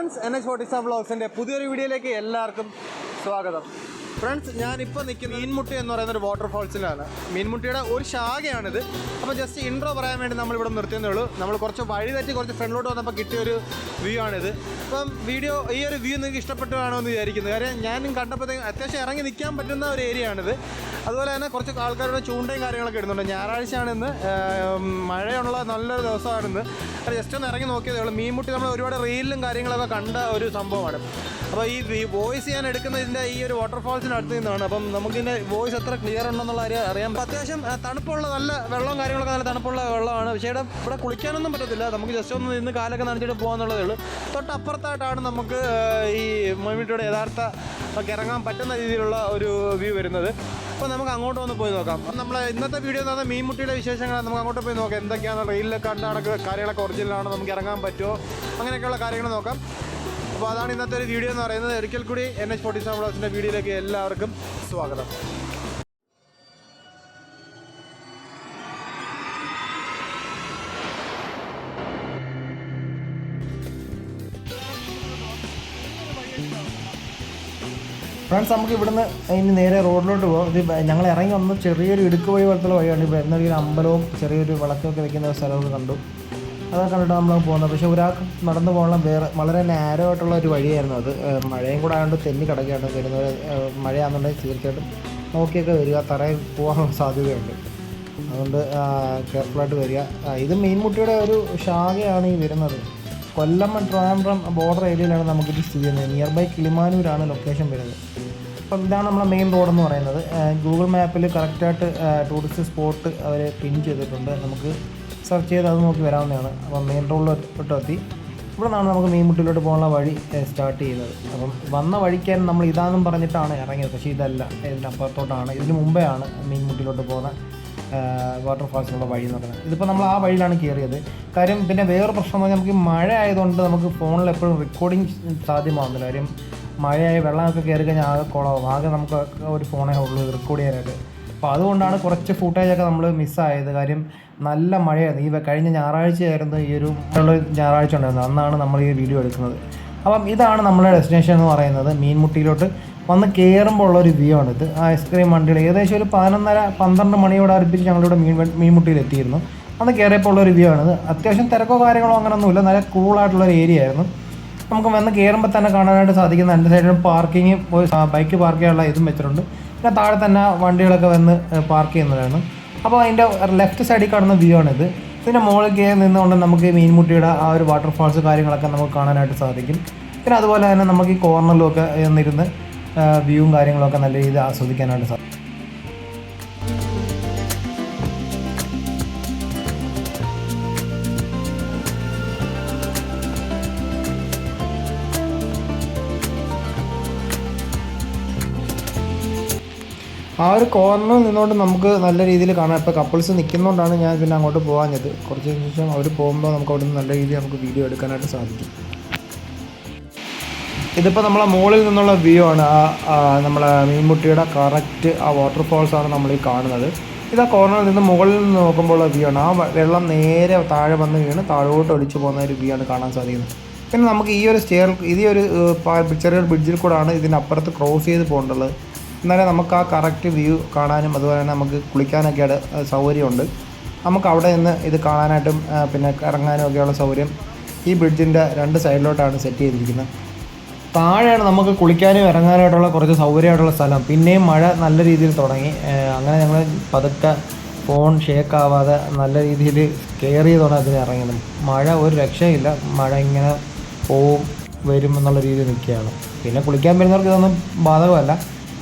Friends, NH47 വ്ളോഗ്സിൻ്റെ പുതിയൊരു വീഡിയോയിലേക്ക് എല്ലാവർക്കും സ്വാഗതം. ഫ്രണ്ട്സ്, ഞാനിപ്പോൾ നിൽക്കുന്ന മീൻമുട്ടി എന്ന് പറയുന്ന ഒരു വാട്ടർഫോൾസിലാണ്. മീൻമുട്ടിയുടെ ഒരു ശാഖയാണിത്. അപ്പോൾ ജസ്റ്റ് ഇൻട്രോ പറയാൻ വേണ്ടി നമ്മളിവിടെ നിർത്തിയതേ ഉള്ളൂ. നമ്മൾ കുറച്ച് വഴി തെറ്റി കുറച്ച് ഫ്രണ്ടിലോട്ട് വന്നപ്പോൾ കിട്ടിയൊരു വ്യൂ ആണിത്. അപ്പം ഈ ഒരു വ്യൂ നിങ്ങൾക്ക് ഇഷ്ടപ്പെട്ടു കാണുമെന്ന് വിചാരിക്കുന്നത്. കാര്യം ഞാനും കണ്ടപ്പോഴത്തേക്കും അത്യാവശ്യം ഇറങ്ങി നിൽക്കാൻ പറ്റുന്ന ഒരു ഏരിയ ആണിത്. അതുപോലെ തന്നെ കുറച്ച് ആൾക്കാരുടെ ചൂണ്ടയും കാര്യങ്ങളൊക്കെ ഇടുന്നുണ്ട്. ഞായറാഴ്ചയാണിന്ന്, മഴയുള്ള നല്ലൊരു ദിവസമാണിന്ന്. അത് ജസ്റ്റ് ഒന്ന് ഇറങ്ങി നോക്കിയതേ ഉള്ളൂ. മീൻമുട്ടി നമ്മൾ ഒരുപാട് റീലിലും കാര്യങ്ങളൊക്കെ കണ്ട ഒരു സംഭവമാണ്. അപ്പോൾ ഈ വോയിസ് ഞാൻ എടുക്കുന്നതിൻ്റെ ഈ ഒരു വാട്ടർഫാൾസിന് അടുത്ത് നിന്നാണ്. അപ്പം നമുക്കിതിൻ്റെ വോയിസ് എത്ര ക്ലിയർ ഉണ്ടെന്നുള്ള കാര്യം അറിയാം. അത്യാവശ്യം തണുപ്പുള്ള നല്ല വെള്ളവും കാര്യങ്ങളൊക്കെ നല്ല തണുപ്പുള്ള വെള്ളമാണ്. പക്ഷേ ഇവിടെ കുളിക്കാനൊന്നും പറ്റത്തില്ല. നമുക്ക് ജസ്റ്റ് ഒന്ന് നിന്ന് കാലൊക്കെ നനച്ചിട്ട് പോകാന്നുള്ളതേ ഉള്ളൂ. തൊട്ടപ്പുറത്തായിട്ടാണ് നമുക്ക് ഈ മീൻമുട്ടിയുടെ യഥാർത്ഥ ഇറങ്ങാൻ പറ്റുന്ന രീതിയിലുള്ള ഒരു വ്യൂ വരുന്നത്. അപ്പോൾ നമുക്ക് അങ്ങോട്ട് ഒന്ന് പോയി നോക്കാം. നമ്മൾ ഇന്നത്തെ വീഡിയോ എന്ന് പറഞ്ഞാൽ മീൻമുട്ടിയുടെ വിശേഷങ്ങളാണ്. നമുക്ക് അങ്ങോട്ട് പോയി നോക്കാം എന്തൊക്കെയാണ് റീലിലൊക്കെ കണ്ട കാര്യങ്ങളൊക്കെ ഒറിജിനലാണ്, നമുക്ക് ഇറങ്ങാൻ പറ്റുമോ, അങ്ങനെയൊക്കെയുള്ള കാര്യങ്ങൾ നോക്കാം. അപ്പോൾ അതാണ് ഇന്നത്തെ ഒരു വീഡിയോ എന്ന് പറയുന്നത്. ഒരിക്കൽ കൂടി NH47 വ്ളോഗ്സിൻ്റെ വീഡിയോയിലേക്ക് എല്ലാവർക്കും സ്വാഗതം. ഫ്രണ്ട്സ്, നമുക്ക് ഇവിടുന്ന് ഇനി നേരെ റോഡിലോട്ട് പോകും. ഇത് ഞങ്ങൾ ഇറങ്ങി വന്ന് ചെറിയൊരു ഇടുക്ക് വഴി പോലത്തുള്ള വഴിയാണ്. ഇപ്പോൾ എന്നൊരു അമ്പലവും ചെറിയൊരു വിളക്കൊക്കെ വെക്കുന്ന സ്ഥലമൊക്കെ കണ്ടു. അതൊക്കെ കണ്ടിട്ട് നമ്മൾ പോകുന്നത്. പക്ഷേ ഒരാൾക്ക് നടന്നു പോകണം വളരെ നാരോ ആയിട്ടുള്ള ഒരു വഴിയായിരുന്നു അത്. മഴയും കൂടെ ആയതുകൊണ്ട് തെന്നി കിടക്കുകയാണ്. വരുന്നത് മഴയാണെന്നുണ്ടെങ്കിൽ തീർച്ചയായിട്ടും നോക്കിയൊക്കെ വരിക, തറയിൽ പോകാനുള്ള സാധ്യതയുണ്ട്. അതുകൊണ്ട് കെയർഫുള്ളായിട്ട് വരിക. ഇത് മീൻമുട്ടിയുടെ ഒരു ശാഖയാണ് ഈ വരുന്നത്. കൊല്ലം ട്രിവാൻഡ്രം ബോർഡർ ഏരിയയിലാണ് നമുക്കിത് സ്ഥിതി ചെയ്യുന്നത്. നിയർ ബൈ കിളിമാനൂരാണ് ലൊക്കേഷൻ വരുന്നത്. അപ്പം ഇതാണ് നമ്മളെ മെയിൻ റോഡെന്ന് പറയുന്നത്. ഗൂഗിൾ മാപ്പിൽ കറക്റ്റായിട്ട് ടൂറിസ്റ്റ് സ്പോട്ട് അവർ പിൻ ചെയ്തിട്ടുണ്ട്. നമുക്ക് സെർച്ച് ചെയ്ത് അത് നോക്കി വരാവുന്നതാണ്. അപ്പം മെയിൻ റോഡിലോട്ട് എത്തി. ഇവിടെ നിന്നാണ് നമുക്ക് മീൻമുട്ടിയിലോട്ട് പോകാനുള്ള വഴി സ്റ്റാർട്ട് ചെയ്യുന്നത്. അപ്പം വന്ന വഴിക്കാൻ നമ്മൾ ഇതാണെന്നും പറഞ്ഞിട്ടാണ് ഇറങ്ങിയത്. പക്ഷേ ഇതല്ല, ഇതിനപ്പുറത്തോട്ടാണ്. ഇതിന് മുമ്പേ ആണ് മീൻമുട്ടിയിലോട്ട് പോകുന്ന വാട്ടർഫാൾസിനുള്ള വഴി എന്ന് പറയുന്നത്. ഇതിപ്പോൾ നമ്മൾ ആ വഴിയിലാണ് കയറിയത്. കാര്യം പിന്നെ വേറൊരു പ്രശ്നം എന്ന് പറഞ്ഞാൽ നമുക്ക് മഴ ആയതുകൊണ്ട് നമുക്ക് ഫോണിൽ എപ്പോഴും റെക്കോർഡിങ് സാധ്യമാകുന്നില്ല. കാര്യം മഴയായി വെള്ളമൊക്കെ കയറി കഴിഞ്ഞാൽ ആകെ കുളമാകും. ആകെ നമുക്ക് ഒരു ഫോണേ ഉള്ളൂ റെക്കോർഡ് ചെയ്യാനായിട്ട്. അപ്പോൾ അതുകൊണ്ടാണ് കുറച്ച് ഫുട്ടേജൊക്കെ നമ്മൾ മിസ്സായത്. കാര്യം നല്ല മഴയായിരുന്നു. ഈ കഴിഞ്ഞ ഞായറാഴ്ചയായിരുന്നു ഈ ഒരു ഞായറാഴ്ച ഉണ്ടായിരുന്നത്. അന്നാണ് നമ്മൾ ഈ വീഡിയോ എടുക്കുന്നത്. അപ്പം ഇതാണ് നമ്മുടെ ഡെസ്റ്റിനേഷൻ എന്ന് പറയുന്നത്. മീൻമുട്ടിയിലോട്ട് വന്ന് കയറുമ്പോൾ ഉള്ളൊരു വ്യൂ ആണിത്. ആ ഐസ്ക്രീം വണ്ടിയിൽ ഏകദേശം ഒരു 11:30-12 മണിയോട് അടുപ്പിച്ച് ഞങ്ങളിവിടെ മീൻമുട്ടിയിൽ എത്തിയിരുന്നു. അന്ന് കയറിയപ്പോൾ ഉള്ളൊരു വ്യൂ ആണിത്. അത്യാവശ്യം തിരക്കോ കാര്യങ്ങളോ അങ്ങനെയൊന്നുമില്ല. നല്ല കൂളായിട്ടുള്ളൊരു ഏരിയ ആയിരുന്നു. നമുക്ക് വന്ന് കയറുമ്പോൾ തന്നെ കാണാനായിട്ട് സാധിക്കുന്ന രണ്ട് സൈഡിലും പാർക്കിങ്, ബൈക്ക് പാർക്ക് ചെയ്യാനുള്ള ഇതും വെച്ചിട്ടുണ്ട്. പിന്നെ താഴെ തന്നെ വണ്ടികളൊക്കെ വന്ന് പാർക്ക് ചെയ്യുന്നതാണ്. അപ്പോൾ അതിൻ്റെ ലെഫ്റ്റ് സൈഡിൽ കാണുന്ന വ്യൂ ആണിത്. ഇതിൻ്റെ മുകളിൽ കയറി നിന്നുകൊണ്ട് നമുക്ക് മീൻമുട്ടിയുടെ ആ ഒരു വാട്ടർഫാൾസ് കാര്യങ്ങളൊക്കെ നമുക്ക് കാണാനായിട്ട് സാധിക്കും. പിന്നെ അതുപോലെ തന്നെ നമുക്ക് ഈ കോർണറിലൊക്കെ ഇരുന്ന് വ്യൂവും കാര്യങ്ങളൊക്കെ നല്ല രീതിയിൽ ആസ്വദിക്കാനായിട്ട് സാധിക്കും. ആ ഒരു കോർണറിൽ നിന്നുകൊണ്ട് നമുക്ക് നല്ല രീതിയിൽ കാണാം. ഇപ്പോൾ കപ്പിൾസ് നിൽക്കുന്നതുകൊണ്ടാണ് ഞാൻ പിന്നെ അങ്ങോട്ട് പോകാഞ്ഞത്. കുറച്ച് ശേഷം അവർ പോകുമ്പോൾ നമുക്ക് അവിടെ നിന്ന് നല്ല രീതിയിൽ നമുക്ക് വീഡിയോ എടുക്കാനായിട്ട് സാധിക്കും. ഇതിപ്പോൾ നമ്മളെ മുകളിൽ നിന്നുള്ള വ്യൂ ആണ്. നമ്മളെ മീൻമുട്ടിയുടെ കറക്റ്റ് ആ വാട്ടർഫാൾസാണ് നമ്മൾ ഈ കാണുന്നത്. ഇത് ആ കോർണറിൽ നിന്ന് മുകളിൽ നിന്ന് നോക്കുമ്പോൾ ഉള്ള വ്യൂ ആണ്. ആ വെള്ളം നേരെ താഴെ വന്ന് വീണ് താഴോട്ട് ഒലിച്ചു പോകുന്ന ഒരു വ്യൂ ആണ് കാണാൻ സാധിക്കുന്നത്. പിന്നെ നമുക്ക് ഈ ഒരു ചെറിയൊരു ബ്രിഡ്ജിൽ കൂടാണ് ഇതിനപ്പുറത്ത് ക്രോസ് ചെയ്ത് പോകേണ്ടത്. എന്നാലേ നമുക്ക് ആ കറക്റ്റ് വ്യൂ കാണാനും അതുപോലെ തന്നെ നമുക്ക് കുളിക്കാനൊക്കെ സൗകര്യമുണ്ട്. നമുക്ക് അവിടെ നിന്ന് ഇത് കാണാനായിട്ടും പിന്നെ ഇറങ്ങാനും ഒക്കെയുള്ള സൗകര്യം ഈ ബ്രിഡ്ജിൻ്റെ രണ്ട് സൈഡിലോട്ടാണ് സെറ്റ് ചെയ്തിരിക്കുന്നത്. താഴെയാണ് നമുക്ക് കുളിക്കാനും ഇറങ്ങാനായിട്ടുള്ള കുറച്ച് സൗകര്യമായിട്ടുള്ള സ്ഥലം. പിന്നെയും മഴ നല്ല രീതിയിൽ തുടങ്ങി. അങ്ങനെ ഞങ്ങൾ പതുക്കെ ഫോൺ ഷേക്കാവാതെ നല്ല രീതിയിൽ കെയർ ചെയ്തോടെ അതിന് ഇറങ്ങുന്നത്. മഴ ഒരു രക്ഷയില്ല. മഴ ഇങ്ങനെ പോവും വരും എന്നുള്ള രീതിയിൽ നിൽക്കുകയാണ്. പിന്നെ കുളിക്കാൻ വരുന്നവർക്ക് ഇതൊന്നും ബാധകമല്ല.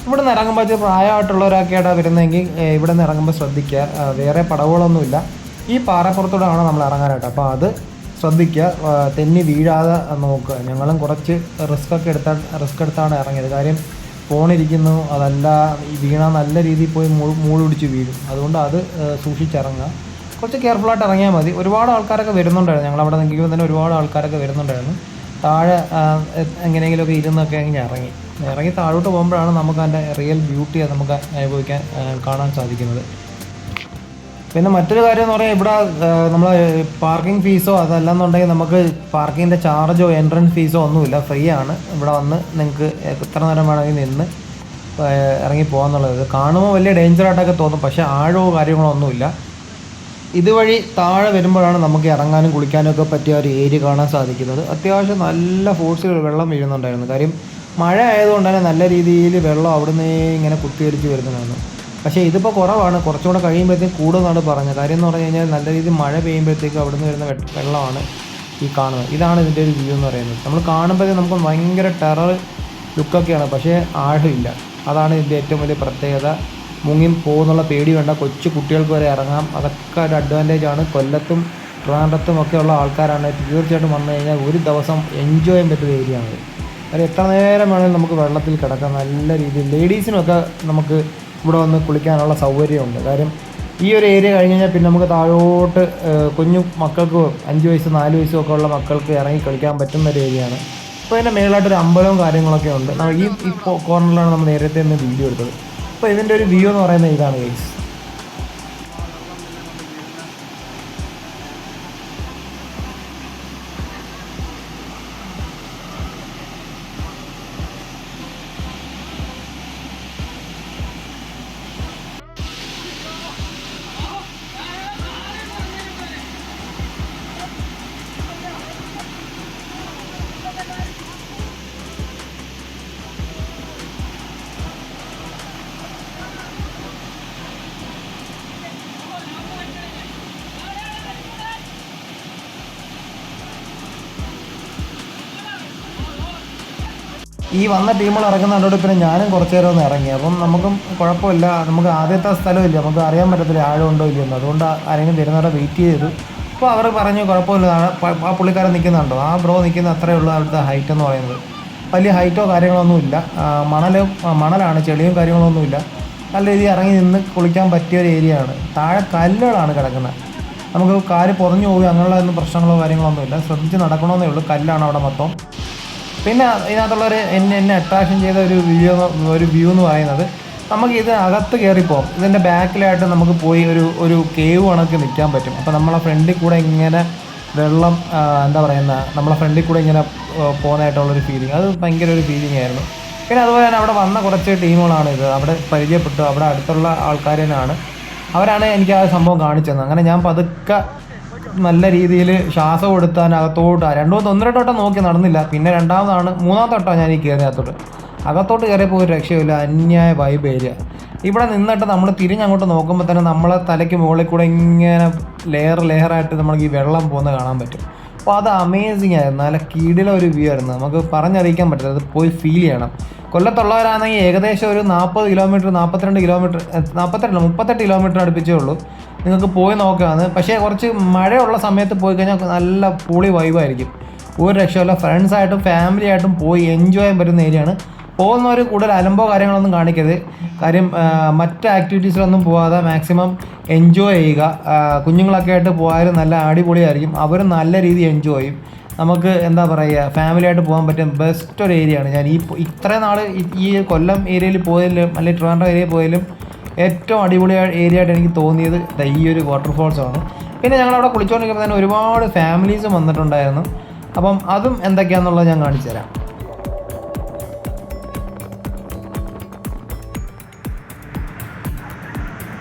ഇവിടെ നിന്ന് ഇറങ്ങുമ്പോൾ പ്രായമായിട്ടുള്ളവരൊക്കെയാണ് വരുന്നതെങ്കിൽ ഇവിടെ നിന്ന് ഇറങ്ങുമ്പോൾ ശ്രദ്ധിക്കുക. വേറെ പടവുകളൊന്നുമില്ല. ഈ പാറപ്പുറത്തൂടെയാണ് നമ്മൾ ഇറങ്ങാനായിട്ട്. അപ്പോൾ അത് ശ്രദ്ധിക്കുക, തെന്നി വീഴാതെ നോക്കുക. ഞങ്ങളും കുറച്ച് റിസ്ക് എടുത്താണ് ഇറങ്ങിയത്. കാര്യം ഫോണിരിക്കുന്നു, അതല്ല വീണാൽ നല്ല രീതിയിൽ പോയി മൂള് പിടിച്ച് വീഴും. അതുകൊണ്ട് അത് സൂക്ഷിച്ചിറങ്ങുക. കുറച്ച് കെയർഫുള്ളായിട്ട് ഇറങ്ങിയാൽ മതി. ഒരുപാട് ആൾക്കാരൊക്കെ വരുന്നുണ്ടായിരുന്നു. ഞങ്ങളവിടെ നിൽക്കുമ്പോൾ തന്നെ ഒരുപാട് ആൾക്കാരൊക്കെ വരുന്നുണ്ടായിരുന്നു. താഴെ എങ്ങനെയെങ്കിലുമൊക്കെ ഇരുന്നൊക്കെ ഇറങ്ങി താഴോട്ട് പോകുമ്പോഴാണ് നമുക്ക് അതിൻ്റെ റിയൽ ബ്യൂട്ടി നമുക്ക് അനുഭവിക്കാൻ കാണാൻ സാധിക്കുന്നത്. പിന്നെ മറ്റൊരു കാര്യം എന്ന് പറഞ്ഞാൽ ഇവിടെ നമ്മൾ പാർക്കിംഗ് ഫീസോ അതല്ലെന്നുണ്ടെങ്കിൽ നമുക്ക് പാർക്കിങ്ങിൻ്റെ ചാർജോ എൻട്രൻസ് ഫീസോ ഒന്നുമില്ല, ഫ്രീ ആണ്. ഇവിടെ വന്ന് നിങ്ങൾക്ക് എത്ര നേരം വേണമെങ്കിൽ നിന്ന് ഇറങ്ങി പോകാമെന്നുള്ളത്. കാണുമ്പോൾ വലിയ ഡേഞ്ചറായിട്ടൊക്കെ തോന്നും, പക്ഷേ ആഴമോ കാര്യങ്ങളോ ഒന്നുമില്ല. ഇതുവഴി താഴെ വരുമ്പോഴാണ് നമുക്ക് ഇറങ്ങാനും കുളിക്കാനും ഒക്കെ പറ്റിയ ഒരു ഏരിയ കാണാൻ സാധിക്കുന്നത്. അത്യാവശ്യം നല്ല ഫോഴ്സിൽ വെള്ളം വീഴുന്നുണ്ടായിരുന്നു. കാര്യം മഴ ആയതുകൊണ്ട് തന്നെ നല്ല രീതിയിൽ വെള്ളം അവിടുന്ന് ഇങ്ങനെ കുത്തിയൊലിച്ച് വരുന്നതാണ്. പക്ഷേ ഇതിപ്പോൾ കുറവാണ്, കുറച്ചുകൂടെ കഴിയുമ്പോഴത്തേക്ക് കൂടുമെന്നാണ് പറഞ്ഞത്. കാര്യം എന്ന് പറഞ്ഞു കഴിഞ്ഞാൽ നല്ല രീതിയിൽ മഴ പെയ്യുമ്പോഴത്തേക്ക് അവിടുന്ന് വരുന്ന വെള്ളമാണ് ഈ കാണുന്നത്. ഇതാണ് ഇതിൻ്റെ ഒരു വ്യൂ എന്ന് പറയുന്നത്. നമ്മൾ കാണുമ്പോഴത്തേക്ക് നമുക്ക് ഭയങ്കര ടെറർ ലുക്കൊക്കെയാണ്, പക്ഷേ ആഴമില്ല. അതാണ് ഇതിൻ്റെ ഏറ്റവും വലിയ പ്രത്യേകത. മുങ്ങി പോകുന്നുള്ള പേടി വേണ്ട, കൊച്ചു കുട്ടികൾക്ക് വരെ ഇറങ്ങാം. അതൊക്കെ ഒരു അഡ്വാൻറ്റേജാണ്. കൊല്ലത്തും ട്രിവാൻഡ്രത്തും ഒക്കെ ഉള്ള ആൾക്കാരാണ് തീർച്ചയായിട്ടും വന്നു കഴിഞ്ഞാൽ ഒരു ദിവസം എൻജോയ് ചെയ്യാൻ പറ്റുന്ന ഏരിയ ആണ്. അത് എത്ര നേരം വേണമെങ്കിലും നമുക്ക് വെള്ളത്തിൽ കിടക്കാം നല്ല രീതിയിൽ. ലേഡീസിനൊക്കെ നമുക്ക് ഇവിടെ വന്ന് കുളിക്കാനുള്ള സൗകര്യമുണ്ട്. കാര്യം ഈ ഒരു ഏരിയ കഴിഞ്ഞ് കഴിഞ്ഞാൽ പിന്നെ നമുക്ക് താഴോട്ട് കുഞ്ഞു മക്കൾക്ക് 5 വയസ്സ് 4 വയസ്സും ഒക്കെ ഉള്ള മക്കൾക്ക് ഇറങ്ങി കളിക്കാൻ പറ്റുന്ന ഒരു ഏരിയയാണ്. അപ്പോൾ ഇതിൻ്റെ മേളിലായിട്ടൊരു അമ്പലവും കാര്യങ്ങളൊക്കെ ഉണ്ട്. ഈ കോർണറിലാണ് നമ്മൾ നേരത്തെ ഒന്ന് വീഡിയോ എടുത്തത്. അപ്പോൾ ഇതിൻ്റെ ഒരു വ്യൂ എന്ന് പറയുന്നത് ഇതാണ് ഗൈസ്. ഈ വന്ന ടീമുകൾ ഇറങ്ങുന്നതോടെ പിന്നെ ഞാനും കുറച്ച് നേരം ഒന്ന് ഇറങ്ങി. അപ്പം നമുക്കും കുഴപ്പമില്ല, നമുക്ക് ആദ്യത്തെ സ്ഥലമില്ല, നമുക്ക് അറിയാൻ പറ്റത്തില്ല ആഴം ഉണ്ടോ ഇല്ലയെന്ന്. അതുകൊണ്ട് ആരെങ്കിലും വരുന്നവരെ വെയിറ്റ് ചെയ്തു. അപ്പോൾ അവർ പറഞ്ഞു കുഴപ്പമില്ല, ആ പുള്ളിക്കാരൻ നിൽക്കുന്നുണ്ടോ, ആ ബ്രോ നിൽക്കുന്ന അത്രയേ ഉള്ളൂ അവിടുത്തെ ഹൈറ്റ് എന്ന് പറയുന്നത്. വലിയ ഹൈറ്റോ കാര്യങ്ങളൊന്നുമില്ല, മണലാണ്, ചെളിയും കാര്യങ്ങളൊന്നുമില്ല. നല്ല രീതിയിൽ ഇറങ്ങി നിന്ന് കുളിക്കാൻ പറ്റിയ ഒരു ഏരിയ ആണ്. താഴെ കല്ലുകളാണ് കിടക്കുന്നത്. നമുക്ക് കാല് പൊറഞ്ഞു പോകുക അങ്ങനെയുള്ള ഒന്നും പ്രശ്നങ്ങളോ കാര്യങ്ങളൊന്നുമില്ല, ശ്രദ്ധിച്ച് നടക്കണമെന്നേ ഉള്ളൂ. കല്ലാണ് അവിടെ മൊത്തം. പിന്നെ ഇതിനകത്തുള്ളൊരു എന്നെ അട്രാക്ഷൻ ചെയ്ത ഒരു വ്യൂ എന്ന് പറയുന്നത്, നമുക്ക് ഇത് അകത്ത് കയറിപ്പോകും. ഇതിൻ്റെ ബാക്കിലായിട്ട് നമുക്ക് പോയി ഒരു കേവ് കണക്ക് നിൽക്കാൻ പറ്റും. അപ്പോൾ നമ്മളെ ഫ്രണ്ടിൽ കൂടെ ഇങ്ങനെ വെള്ളം നമ്മളെ ഫ്രണ്ടിൽ കൂടെ ഇങ്ങനെ പോകുന്നതായിട്ടുള്ളൊരു ഫീലിംഗ്, അത് ഭയങ്കര ഒരു ഫീലിംഗ് ആയിരുന്നു. പിന്നെ അതുപോലെ തന്നെ അവിടെ വന്ന കുറച്ച് ടീമുകളാണ് ഇത്, അവിടെ പരിചയപ്പെട്ടു. അവിടെ അടുത്തുള്ള ആൾക്കാരനാണ്, അവരാണ് എനിക്ക് ആ സംഭവം കാണിച്ചു തന്നത്. അങ്ങനെ ഞാൻ പതുക്കെ നല്ല രീതിയിൽ ശ്വാസം എടുത്താൽ അകത്തോട്ട് 1-2 വട്ടം നോക്കി നടന്നില്ല. പിന്നെ മൂന്നാമത്തെ വട്ടം ഞാൻ ഈ കയറിയകത്തോട്ട്. അകത്തോട്ട് കയറിയപ്പോൾ ഒരു രക്ഷയില്ല, അന്യായ വൈബ് ഏരിയ. ഇവിടെ നിന്നിട്ട് നമ്മൾ തിരിഞ്ഞങ്ങോട്ട് നോക്കുമ്പോൾ തന്നെ നമ്മളെ തലയ്ക്ക് മുകളിൽ കൂടെ ഇങ്ങനെ ലെയറായിട്ട് നമുക്ക് ഈ വെള്ളം പോകുന്നത് കാണാൻ പറ്റും. അപ്പോൾ അത് അമേസിങ് ആയിരുന്നു, നല്ല കീടിലെ ഒരു വ്യൂ ആയിരുന്നു. നമുക്ക് പറഞ്ഞറിയിക്കാൻ പറ്റില്ല, അത് പോയി ഫീൽ ചെയ്യണം. കൊല്ലത്തുള്ളവരാണെങ്കിൽ ഏകദേശം ഒരു 40 കിലോമീറ്റർ 42 കിലോമീറ്റർ 38 കിലോമീറ്റർ അടുപ്പിച്ചേ ഉള്ളൂ. നിങ്ങൾക്ക് പോയി നോക്കാമെന്ന്. പക്ഷേ കുറച്ച് മഴയുള്ള സമയത്ത് പോയി കഴിഞ്ഞാൽ നല്ല പൊളി വൈബായിരിക്കും. ഒരു രക്ഷയില്ല. ഫ്രണ്ട്സായിട്ടും ഫാമിലി ആയിട്ടും പോയി എൻജോയ് ചെയ്യാൻ പറ്റുന്ന ഏരിയയാണ്. പോകുന്നവർ കൂടുതൽ അലമ്പോ കാര്യങ്ങളൊന്നും കാണിക്കരുത്. കാര്യം മറ്റ് ആക്ടിവിറ്റീസിലൊന്നും പോകാതെ മാക്സിമം എൻജോയ് ചെയ്യുക. കുഞ്ഞുങ്ങളൊക്കെ ആയിട്ട് പോയാലും നല്ല അടിപൊളിയായിരിക്കും, അവരും നല്ല രീതിയിൽ എൻജോയ് ചെയ്യും. നമുക്ക് ഫാമിലിയായിട്ട് പോകാൻ പറ്റിയ ബെസ്റ്റ് ഒരു ഏരിയയാണ്. ഞാൻ ഇത്രയും നാൾ ഈ കൊല്ലം ഏരിയയിൽ പോയാലും അല്ലെങ്കിൽ ട്രിവാൻഡ്രം ഏരിയയിൽ പോയാലും ഏറ്റവും അടിപൊളി ഏരിയ ആയിട്ട് എനിക്ക് തോന്നിയത് ഈ ഒരു വാട്ടർഫോൾസാണ്. പിന്നെ ഞങ്ങളവിടെ കുളിച്ചുകൊണ്ടിരിക്കുമ്പോൾ തന്നെ ഒരുപാട് ഫാമിലീസും വന്നിട്ടുണ്ടായിരുന്നു. അപ്പം അതും എന്തൊക്കെയാണെന്നുള്ളത് ഞാൻ കാണിച്ചു തരാം.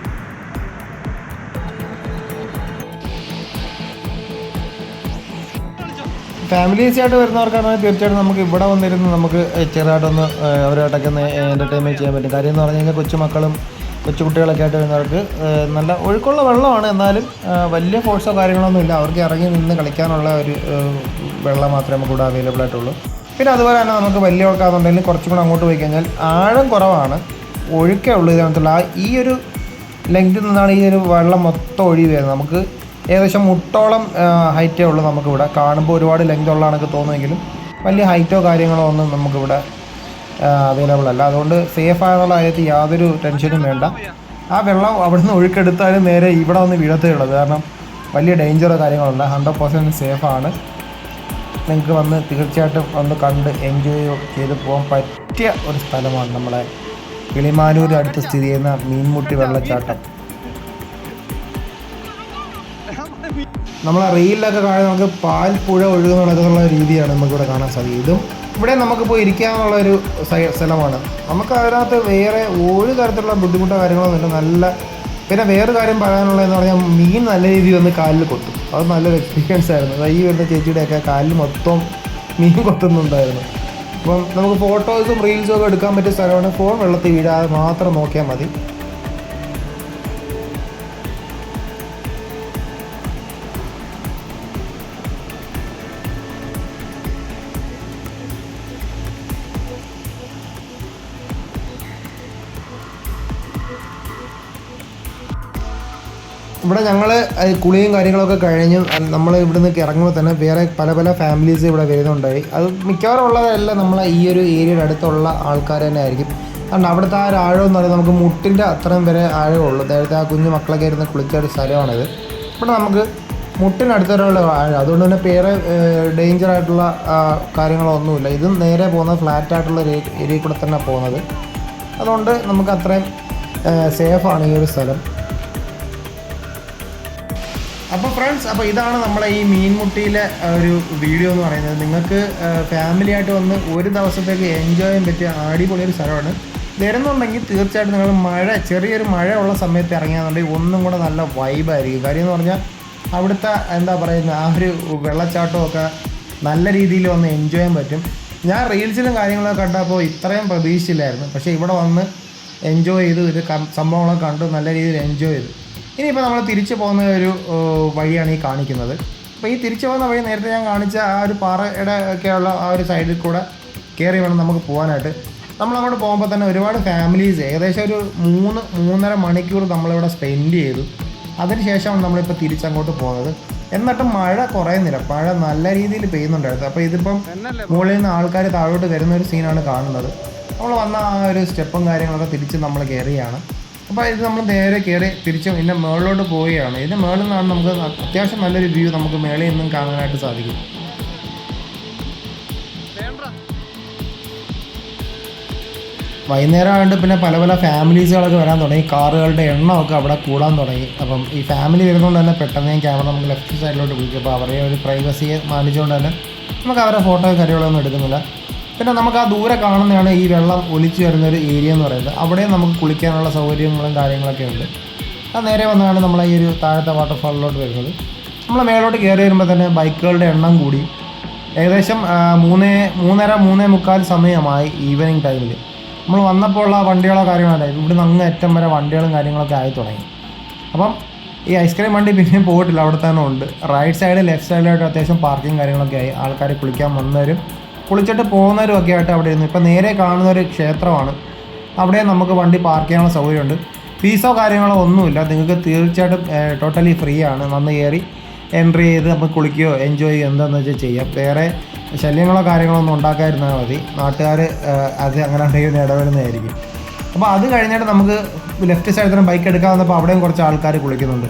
ഫാമിലീസായിട്ട് വരുന്നവർക്കാണെങ്കിൽ തീർച്ചയായിട്ടും നമുക്ക് ഇവിടെ വന്നിരുന്ന് നമുക്ക് ചെറുതായിട്ടൊന്ന് അവരുമായിട്ടൊക്കെ ഒന്ന് എൻ്റർടൈൻമെൻറ്റ് ചെയ്യാൻ പറ്റും. കാര്യം എന്ന് പറഞ്ഞു കഴിഞ്ഞാൽ കൊച്ചുമക്കളും കൊച്ചുകുട്ടികളൊക്കെ ആയിട്ട് വരുന്നവർക്ക് നല്ല ഒഴുക്കുള്ള വെള്ളമാണ്, എന്നാലും വലിയ ഫോഴ്സോ കാര്യങ്ങളൊന്നും ഇല്ല. അവർക്ക് ഇറങ്ങി നിന്ന് കളിക്കാനുള്ള ഒരു വെള്ളം മാത്രമേ നമുക്ക് ഇവിടെ അവൈലബിൾ ആയിട്ടുള്ളൂ. പിന്നെ അതുപോലെ തന്നെ നമുക്ക് വലിയ ആൾക്കാരുണ്ടെങ്കിൽ കുറച്ചും കൂടെ അങ്ങോട്ട് പോയി കഴിഞ്ഞാൽ ആഴം കുറവാണ്, ഒഴുക്കേ ഉള്ളൂ. ഇതിനകത്തുള്ള ഈ ഒരു ലെങ്തിൽ നിന്നാണ് ഈ ഒരു വെള്ളം മൊത്തം ഒഴുകി വരുന്നത്. നമുക്ക് ഏകദേശം മുട്ടോളം ഹൈറ്റേ ഉള്ളൂ. നമുക്കിവിടെ കാണുമ്പോൾ ഒരുപാട് ലെങ്ത് ഉള്ള കണക്ക് തോന്നുമെങ്കിലും വലിയ ഹൈറ്റോ കാര്യങ്ങളോ ഒന്നും നമുക്കിവിടെ അവൈലബിൾ അല്ല. അതുകൊണ്ട് സേഫ് ആയെന്നുള്ള കാര്യത്തിൽ യാതൊരു ടെൻഷനും വേണ്ട. ആ വെള്ളം അവിടെ നിന്ന് ഒഴുക്കെടുത്താലും നേരെ ഇവിടെ വന്ന് വീഴത്തേ ഉള്ളത്. കാരണം വലിയ ഡേഞ്ചറോ കാര്യങ്ങളുണ്ട്, 100% സേഫാണ്. നിങ്ങൾക്ക് വന്ന് തീർച്ചയായിട്ടും ഒന്ന് കണ്ട് എൻജോയ് ചെയ്ത് പോകാൻ പറ്റിയ ഒരു സ്ഥലമാണ് നമ്മളെ കിളിമാനൂർ അടുത്ത് സ്ഥിതി ചെയ്യുന്ന മീൻമുട്ടി വെള്ളച്ചാട്ടം. നമ്മളെ റീലിലൊക്കെ കാണാൻ നമുക്ക് പാൽ പുഴ ഒഴുകുന്നുള്ള രീതിയാണ് നമുക്കിവിടെ കാണാൻ സാധിക്കും. ഇതും ഇവിടെ നമുക്ക് പോയി ഇരിക്കാനുള്ള ഒരു സ്ഥലമാണ്. നമുക്ക് അതിനകത്ത് വേറെ ഒരു തരത്തിലുള്ള ബുദ്ധിമുട്ടോ കാര്യങ്ങളൊന്നുമില്ല. നല്ല പിന്നെ വേറൊരു കാര്യം പറയാനുള്ളതെന്ന് പറഞ്ഞാൽ മീൻ നല്ല രീതിയിൽ വന്ന് കാലിൽ കൊത്തും. അത് നല്ലൊരു എക്സ്പീരിയൻസ് ആയിരുന്നു. ഈ വരുന്ന ചേച്ചിയുടെയൊക്കെ കാലിൽ മൊത്തം മീൻ കൊത്തുന്നുണ്ടായിരുന്നു. അപ്പം നമുക്ക് ഫോട്ടോസും റീൽസും ഒക്കെ എടുക്കാൻ പറ്റിയ സ്ഥലമാണ്. ഫോൺ വെള്ളത്തിൽ വീഴാതെ മാത്രം നോക്കിയാൽ മതി. ഇവിടെ ഞങ്ങൾ കുളിയും കാര്യങ്ങളൊക്കെ കഴിഞ്ഞ് നമ്മൾ ഇവിടെ നിന്ന് ഇറങ്ങുമ്പോൾ തന്നെ വേറെ പല പല ഫാമിലീസ് ഇവിടെ വരുന്നുണ്ടായി. അത് മിക്കവാറും ഉള്ളതെല്ലാം നമ്മളെ ഈ ഒരു ഏരിയയുടെ അടുത്തുള്ള ആൾക്കാർ തന്നെ ആയിരിക്കും. അതുകൊണ്ട് അവിടുത്തെ ആ ഒരു ആഴം എന്ന് പറയുന്നത് നമുക്ക് മുട്ടിൻ്റെ അത്രയും വരെ ആഴമുള്ളൂ. നേരത്തെ ആ കുഞ്ഞു മക്കളൊക്കെ ഇരുന്ന് കുളിച്ച ഒരു സ്ഥലമാണിത്. ഇവിടെ നമുക്ക് മുട്ടിനടുത്തുള്ള ആഴം, അതുകൊണ്ട് തന്നെ വേറെ ഡേഞ്ചർ ആയിട്ടുള്ള കാര്യങ്ങളൊന്നുമില്ല. ഇതും നേരെ പോകുന്നത് ഫ്ലാറ്റായിട്ടുള്ള ഏരിയയിൽ കൂടെ തന്നെ പോകുന്നത്. അതുകൊണ്ട് നമുക്ക് അത്രയും സേഫാണ് ഈ ഒരു സ്ഥലം. അപ്പോൾ ഫ്രണ്ട്സ്, അപ്പോൾ ഇതാണ് നമ്മളെ ഈ മീൻമുട്ടിയിലെ ഒരു വീഡിയോ എന്ന് പറയുന്നത്. നിങ്ങൾക്ക് ഫാമിലിയായിട്ട് വന്ന് ഒരു ദിവസത്തേക്ക് എൻജോയ് ചെയ്യാൻ പറ്റിയ അടിപൊളി ഒരു സ്ഥലമാണ്. വരുന്നുണ്ടെങ്കിൽ തീർച്ചയായിട്ടും നിങ്ങൾ ചെറിയൊരു മഴ ഉള്ള സമയത്ത് ഇറങ്ങിയാന്നുണ്ടെങ്കിൽ ഒന്നും കൂടെ നല്ല വൈബായിരിക്കും. കാര്യം എന്ന് പറഞ്ഞാൽ അവിടുത്തെ എന്താ പറയുന്നത് ആ ഒരു വെള്ളച്ചാട്ടമൊക്കെ നല്ല രീതിയിൽ വന്ന് എൻജോയ് ചെയ്യാൻ പറ്റും. ഞാൻ റീൽസിലും കാര്യങ്ങളൊക്കെ കണ്ടപ്പോൾ ഇത്രയും പ്രതീക്ഷിച്ചില്ലായിരുന്നു. പക്ഷേ ഇവിടെ വന്ന് എൻജോയ് ചെയ്തു, ഇത് സംഭവങ്ങളൊക്കെ കണ്ടു, നല്ല രീതിയിൽ എൻജോയ് ചെയ്തു. ഇനിയിപ്പോൾ നമ്മൾ തിരിച്ചു പോകുന്ന ഒരു വഴിയാണ് ഈ കാണിക്കുന്നത്. അപ്പോൾ ഈ തിരിച്ചു പോകുന്ന വഴി നേരത്തെ ഞാൻ കാണിച്ച ആ ഒരു പാറയുടെ ഒക്കെയുള്ള ആ ഒരു സൈഡിൽ കൂടെ കയറി വേണം നമുക്ക് പോകാനായിട്ട്. നമ്മളങ്ങോട്ട് പോകുമ്പോൾ തന്നെ ഒരുപാട് ഫാമിലീസ് ഏകദേശം ഒരു 3-3.5 മണിക്കൂർ നമ്മളിവിടെ സ്പെൻഡ് ചെയ്തു. അതിനുശേഷമാണ് നമ്മളിപ്പോൾ തിരിച്ചങ്ങോട്ട് പോകുന്നത്. എന്നിട്ടും മഴ കുറയുന്നില്ല, മഴ നല്ല രീതിയിൽ പെയ്യുന്നുണ്ടായിരുന്നു. അപ്പോൾ ഇതിപ്പം മുകളിൽ നിന്ന് ആൾക്കാർ താഴോട്ട് വരുന്ന ഒരു സീനാണ് കാണുന്നത്. നമ്മൾ വന്ന ആ ഒരു സ്റ്റെപ്പും കാര്യങ്ങളൊക്കെ തിരിച്ച് നമ്മൾ കയറിയാണ്. അപ്പോൾ ഇത് നമ്മൾ നേരെ കയറി തിരിച്ച് ഇതിൻ്റെ മുകളിലോട്ട് പോവുകയാണ്. ഇതിൻ്റെ മുകളിൽ നിന്നാണ് നമുക്ക് അത്യാവശ്യം നല്ലൊരു വ്യൂ നമുക്ക് മേളിൽ നിന്നും കാണാനായിട്ട് സാധിക്കും. വൈകുന്നേരം ആയതുകൊണ്ട് പിന്നെ പല പല ഫാമിലീസുകളൊക്കെ വരാൻ തുടങ്ങി. കാറുകളുടെ എണ്ണമൊക്കെ അവിടെ കൂടാൻ തുടങ്ങി. അപ്പം ഈ ഫാമിലി വരുന്നതുകൊണ്ട് തന്നെ പെട്ടെന്ന് ഞാൻ ക്യാമറ നമുക്ക് ലെഫ്റ്റ് സൈഡിലോട്ട് വിളിക്കും. അപ്പോൾ അവരെ ഒരു പ്രൈവസിയെ മാനിച്ചുകൊണ്ട് തന്നെ നമുക്ക് അവരുടെ ഫോട്ടോയും കാര്യങ്ങളൊന്നും എടുക്കുന്നില്ല. പിന്നെ നമുക്ക് ആ ദൂരെ കാണുന്നതാണ് ഈ വെള്ളം ഒലിച്ചു വരുന്നൊരു ഏരിയ എന്ന് പറയുന്നത്. അവിടെയും നമുക്ക് കുളിക്കാനുള്ള സൗകര്യങ്ങളും കാര്യങ്ങളൊക്കെ ഉണ്ട്. അത് നേരെ വന്നാണ് നമ്മൾ ഈ ഒരു താഴത്തെ വാട്ടർഫാളിലോട്ട് വരുന്നത്. നമ്മൾ മേലോട്ട് കയറി വരുമ്പോൾ തന്നെ ബൈക്കുകളുടെ എണ്ണം കൂടി. ഏകദേശം 3:45 സമയമായി ഈവനിങ് ടൈമിൽ. നമ്മൾ വന്നപ്പോൾ ഉള്ള വണ്ടികളോ കാര്യങ്ങളോ ഇവിടുന്ന് അങ്ങ് അറ്റം വരെ വണ്ടികളും കാര്യങ്ങളൊക്കെ ആയി തുടങ്ങി. അപ്പം ഈ ഐസ്ക്രീം വണ്ടി പിന്നെയും പോയിട്ടില്ല, അവിടെ തന്നെ ഉണ്ട്. റൈറ്റ് സൈഡ് ലെഫ്റ്റ് സൈഡിലായിട്ട് അത്യാവശ്യം പാർക്കിംഗ് കാര്യങ്ങളൊക്കെ ആയി. ആൾക്കാർ കുളിക്കാൻ വന്നവരും കുളിച്ചിട്ട് പോകുന്നവരും ഒക്കെ ആയിട്ട് അവിടെ ഇരുന്നു. ഇപ്പം നേരെ കാണുന്ന ഒരു ക്ഷേത്രമാണ്. അവിടെ നമുക്ക് വണ്ടി പാർക്ക് ചെയ്യാനുള്ള സൗകര്യമുണ്ട്. ഫീസോ കാര്യങ്ങളോ ഒന്നുമില്ല. നിങ്ങൾക്ക് തീർച്ചയായിട്ടും ടോട്ടലി ഫ്രീ ആണ്. വന്ന് കയറി എൻട്രി ചെയ്ത് നമുക്ക് കുളിക്കുകയോ എൻജോയ് ചെയ്യുകയോ എന്താണെന്ന് വെച്ചാൽ ചെയ്യാം. വേറെ ശല്യങ്ങളോ കാര്യങ്ങളോ ഒന്നും ഉണ്ടാക്കാതിരുന്നാൽ മതി. നാട്ടുകാർ അത് അങ്ങനെ ഉണ്ടെങ്കിൽ ഇടപെടുന്നതായിരിക്കും. അപ്പോൾ അത് കഴിഞ്ഞിട്ട് നമുക്ക് ലെഫ്റ്റ് സൈഡിൽ തന്നെ ബൈക്ക് എടുക്കാൻ വന്നപ്പോൾ അവിടെയും കുറച്ച് ആൾക്കാർ കുളിക്കുന്നുണ്ട്.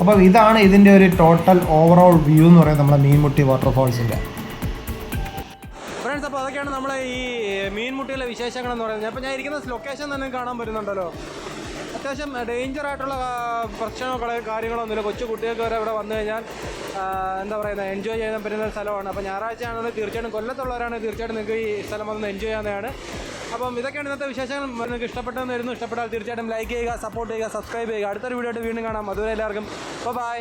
അപ്പോൾ ഇതാണ് ഇതിൻ്റെ ഒരു ടോട്ടൽ ഓവറോൾ വ്യൂ എന്ന് പറയുന്നത് നമ്മുടെ മീൻമുട്ടി വാട്ടർഫാൾസിൻ്റെ. ഫ്രണ്ട്സ്, അപ്പോൾ അതൊക്കെയാണ് നമ്മളെ ഈ മീൻമുട്ടിയിലെ വിശേഷങ്ങളെന്ന് പറയുന്നത്. അപ്പോൾ ഞാൻ ഇരിക്കുന്ന ലൊക്കേഷൻ തന്നെ കാണാൻ പറ്റുന്നുണ്ടല്ലോ. അത്യാവശ്യം ഡേഞ്ചർ ആയിട്ടുള്ള പ്രശ്നങ്ങളോ കാര്യങ്ങളൊന്നുമില്ല. കൊച്ചു കുട്ടികൾക്ക് വരെ ഇവിടെ വന്നു കഴിഞ്ഞാൽ എന്താ പറയുന്നത് എൻജോയ് ചെയ്യാൻ പറ്റുന്ന സ്ഥലമാണ്. അപ്പോൾ ഞായറാഴ്ചയാണെങ്കിൽ തീർച്ചയായിട്ടും കൊല്ലത്തുള്ളവരാണെങ്കിൽ തീർച്ചയായിട്ടും നിങ്ങൾക്ക് ഈ സ്ഥലം വന്ന് എൻജോയ് ചെയ്യാവുന്നതാണ്. അപ്പം ഇതൊക്കെയാണ് ഇന്നത്തെ വിശേഷങ്ങൾ. നിങ്ങൾക്ക് ഇഷ്ടപ്പെട്ടെന്ന് വരുന്നു. ഇഷ്ടപ്പെട്ടാൽ തീർച്ചയായിട്ടും ലൈക്ക് ചെയ്യുക, സപ്പോർട്ട് ചെയ്യുക, സബ്സ്ക്രൈബ് ചെയ്യുക. അടുത്തൊരു വീഡിയോ ആയിട്ട് വീണ്ടും കാണാം. അതുവരെ എല്ലാവർക്കും ബൈ.